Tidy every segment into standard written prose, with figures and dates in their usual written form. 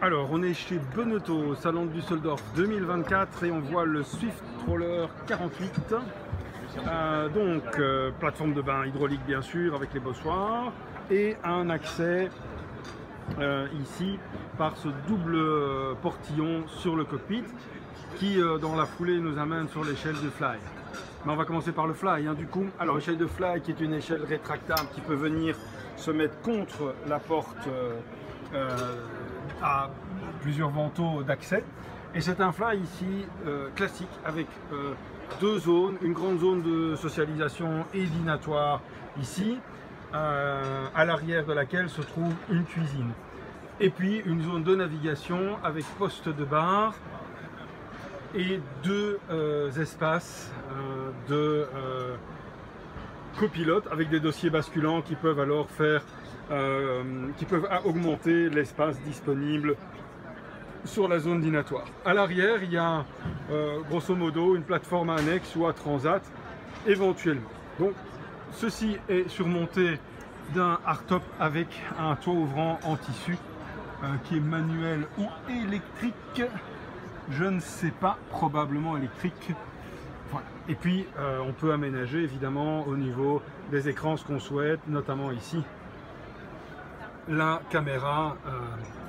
Alors, on est chez Benetton, Salon de Düsseldorf 2024 et on voit le Swift Roller 48. Plateforme de bain hydraulique bien sûr avec les bossoirs et un accès ici par ce double portillon sur le cockpit qui dans la foulée nous amène sur l'échelle de Fly. Mais on va commencer par le Fly du coup. Alors l'échelle de Fly qui est une échelle rétractable qui peut venir se mettre contre la porte à plusieurs vantaux d'accès. Et c'est un Fly ici classique avec deux zones, une grande zone de socialisation et dînatoire ici, à l'arrière de laquelle se trouve une cuisine. Et puis une zone de navigation avec poste de bar et deux espaces de copilote avec des dossiers basculants qui peuvent alors augmenter l'espace disponible sur la zone dînatoire. À l'arrière, il y a grosso modo une plateforme annexe ou à transat éventuellement. Donc ceci est surmonté d'un hardtop avec un toit ouvrant en tissu qui est manuel ou électrique. Je ne sais pas, probablement électrique. Voilà. Et puis on peut aménager évidemment au niveau des écrans ce qu'on souhaite, notamment ici la caméra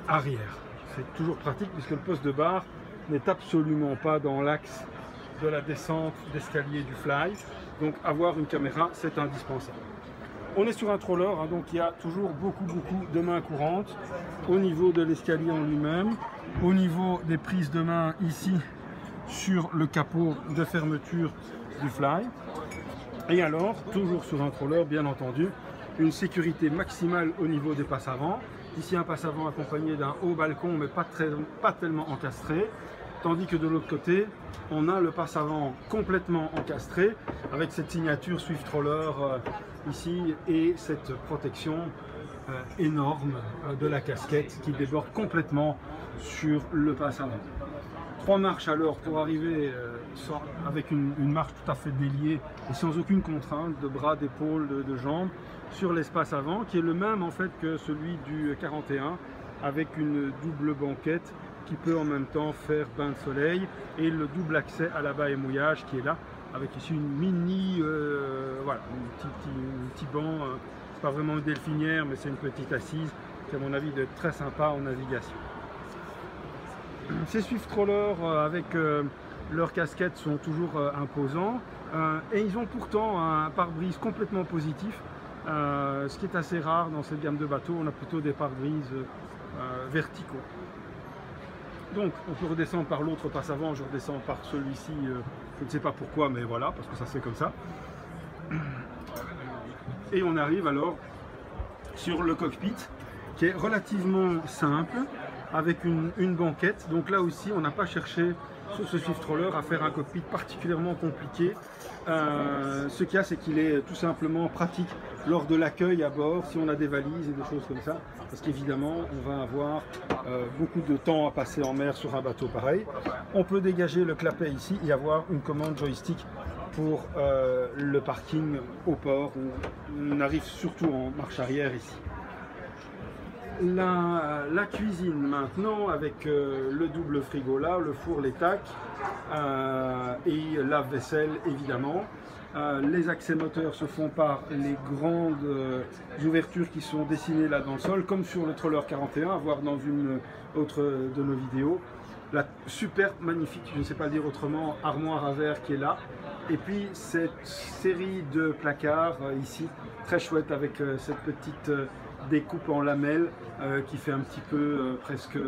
arrière. C'est toujours pratique puisque le poste de bar n'est absolument pas dans l'axe de la descente d'escalier du Fly. Donc avoir une caméra, c'est indispensable. On est sur un troller, donc il y a toujours beaucoup de mains courantes au niveau de l'escalier en lui-même, au niveau des prises de main ici sur le capot de fermeture du Fly. Et alors, toujours sur un troller, bien entendu, une sécurité maximale au niveau des passes avant. Ici un passe avant accompagné d'un haut balcon mais pas tellement encastré, tandis que de l'autre côté on a le passe avant complètement encastré avec cette signature Swift Roller ici et cette protection énorme de la casquette qui déborde complètement sur le passe avant. Trois marches alors pour arriver avec une marche tout à fait déliée et sans aucune contrainte de bras, d'épaules, de jambes sur l'espace avant qui est le même en fait que celui du 41 avec une double banquette qui peut en même temps faire bain de soleil et le double accès à la baie et mouillage qui est là avec ici une mini voilà, un petit banc, c'est pas vraiment une delphinière mais c'est une petite assise qui à mon avis doit être très sympa en navigation. Ces Swift Rollers avec leurs casquettes sont toujours imposants et ils ont pourtant un pare-brise complètement positif, ce qui est assez rare dans cette gamme de bateaux. On a plutôt des pare-brises verticaux. Donc on peut redescendre par l'autre passe avant, je redescends par celui-ci, je ne sais pas pourquoi mais voilà, parce que ça c'est comme ça. Et on arrive alors sur le cockpit qui est relativement simple, avec une banquette. Donc là aussi, on n'a pas cherché sur ce Swift Roller à faire un cockpit particulièrement compliqué. Ce qu'il y a, c'est qu'il est tout simplement pratique lors de l'accueil à bord, si on a des valises et des choses comme ça. Parce qu'évidemment, on va avoir beaucoup de temps à passer en mer sur un bateau pareil. On peut dégager le clapet ici et avoir une commande joystick pour le parking au port. On arrive surtout en marche arrière ici. La cuisine maintenant avec le double frigo là, le four, les tacs et lave-vaisselle évidemment. Les accès moteurs se font par les grandes ouvertures qui sont dessinées là dans le sol comme sur le Troller 41 à voir dans une autre de nos vidéos. La super magnifique, je ne sais pas le dire autrement, armoire à verre qui est là. Et puis cette série de placards ici, très chouette avec cette petite découpe en lamelles qui fait un petit peu presque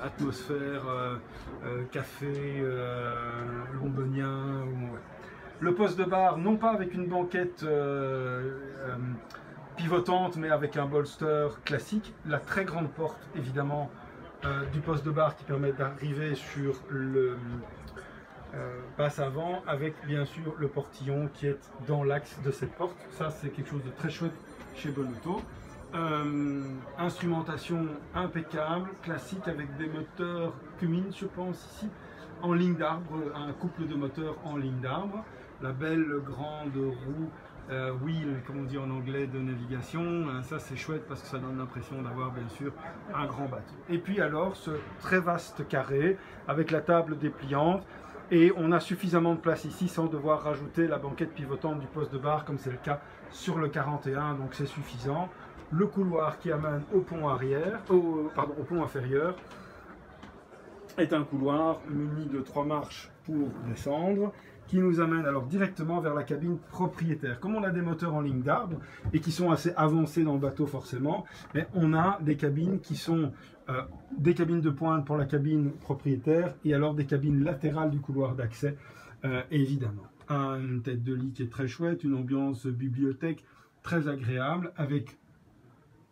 atmosphère café londonien. Ouais. Le poste de bar, non pas avec une banquette pivotante, mais avec un bolster classique. La très grande porte, évidemment, du poste de bar qui permet d'arriver sur le passe avant, avec bien sûr le portillon qui est dans l'axe de cette porte. Ça, c'est quelque chose de très chouette chez Benetton. Instrumentation impeccable, classique avec des moteurs Cummins, je pense ici, en ligne d'arbre, un couple de moteurs en ligne d'arbre. La belle grande roue wheel, comme on dit en anglais, de navigation. Ça c'est chouette parce que ça donne l'impression d'avoir bien sûr un grand bateau. Et puis alors ce très vaste carré avec la table dépliante, et on a suffisamment de place ici sans devoir rajouter la banquette pivotante du poste de bar comme c'est le cas sur le 41, donc c'est suffisant. Le couloir qui amène au pont arrière, au pont inférieur, est un couloir muni de 3 marches pour descendre, qui nous amène alors directement vers la cabine propriétaire. Comme on a des moteurs en ligne d'arbre et qui sont assez avancés dans le bateau forcément, mais on a des cabines qui sont des cabines de pointe pour la cabine propriétaire et alors des cabines latérales du couloir d'accès évidemment. Une tête de lit qui est très chouette, une ambiance bibliothèque très agréable avec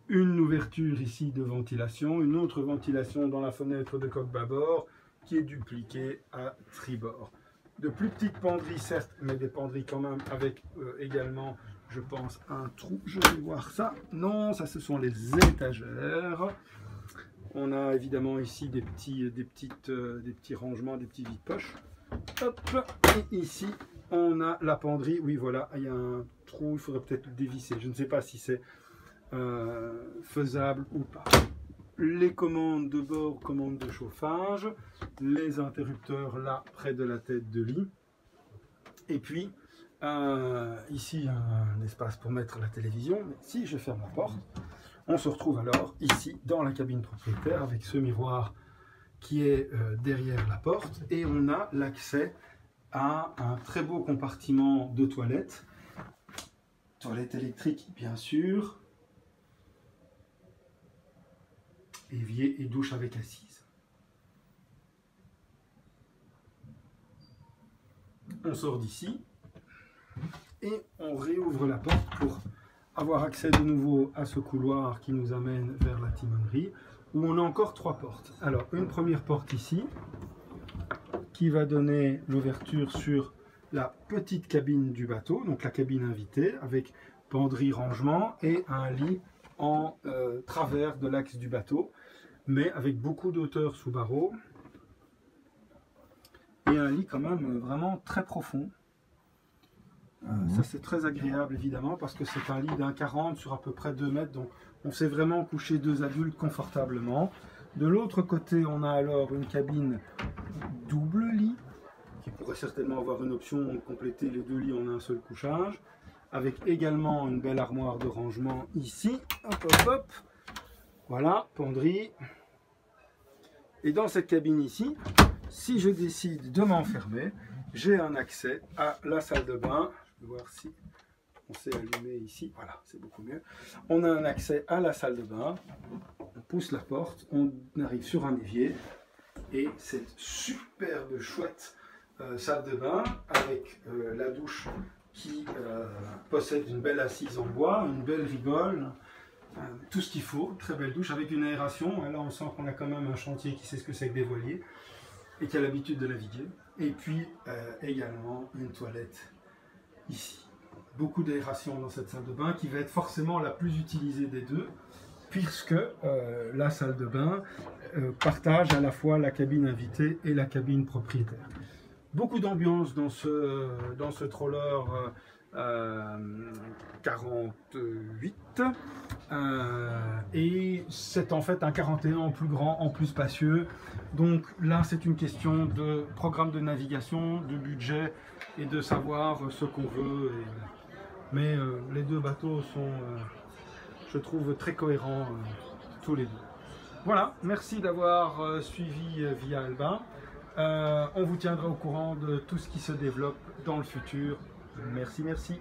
une ouverture ici de ventilation, une autre ventilation dans la fenêtre de coque bâbord qui est dupliquée à tribord. De plus petites penderies certes, mais des penderies quand même avec également, je pense, un trou. Je vais voir ça. Non, ça ce sont les étagères. On a évidemment ici des petits rangements, des petits vides-poches. Hop, et ici on a la penderie. Oui, voilà, il y a un trou, il faudrait peut-être le dévisser. Je ne sais pas si c'est faisable ou pas. Les commandes de bord, commandes de chauffage, les interrupteurs là près de la tête de lit, et puis ici un espace pour mettre la télévision. Mais si je ferme la porte, on se retrouve alors ici dans la cabine propriétaire avec ce miroir qui est derrière la porte, et on a l'accès à un très beau compartiment de toilettes, toilette électrique bien sûr, évier et douche avec assise. On sort d'ici et on réouvre la porte pour avoir accès de nouveau à ce couloir qui nous amène vers la timonerie, où on a encore 3 portes. Alors une première porte ici qui va donner l'ouverture sur la petite cabine du bateau, donc la cabine invitée avec penderie rangement et un lit en travers de l'axe du bateau, mais avec beaucoup d'hauteur sous barreau et un lit quand même vraiment très profond. Ça c'est très agréable évidemment parce que c'est un lit d'un 40 sur à peu près 2 mètres, donc on sait vraiment coucher 2 adultes confortablement. De l'autre côté on a alors une cabine double lit qui pourrait certainement avoir une option de compléter les 2 lits en un seul couchage, avec également une belle armoire de rangement ici. Hop hop hop. Voilà, penderie. Et dans cette cabine ici, si je décide de m'enfermer, j'ai un accès à la salle de bain. Je vais voir si on s'est allumé ici. Voilà, c'est beaucoup mieux. On a un accès à la salle de bain. On pousse la porte, on arrive sur un évier. Et cette superbe, chouette salle de bain avec la douche qui possède une belle assise en bois, une belle rigole. Tout ce qu'il faut, très belle douche avec une aération. Là on sent qu'on a quand même un chantier qui sait ce que c'est que des voiliers et qui a l'habitude de naviguer. Et puis également une toilette ici. Beaucoup d'aération dans cette salle de bain qui va être forcément la plus utilisée des deux, puisque la salle de bain partage à la fois la cabine invitée et la cabine propriétaire. Beaucoup d'ambiance dans ce trawler 48 et c'est en fait un 41 en plus grand, en plus spacieux. Donc là c'est une question de programme de navigation, de budget et de savoir ce qu'on veut. Mais les deux bateaux sont, je trouve, très cohérents tous les deux. Voilà, merci d'avoir suivi Via Albin. On vous tiendra au courant de tout ce qui se développe dans le futur. Merci, merci.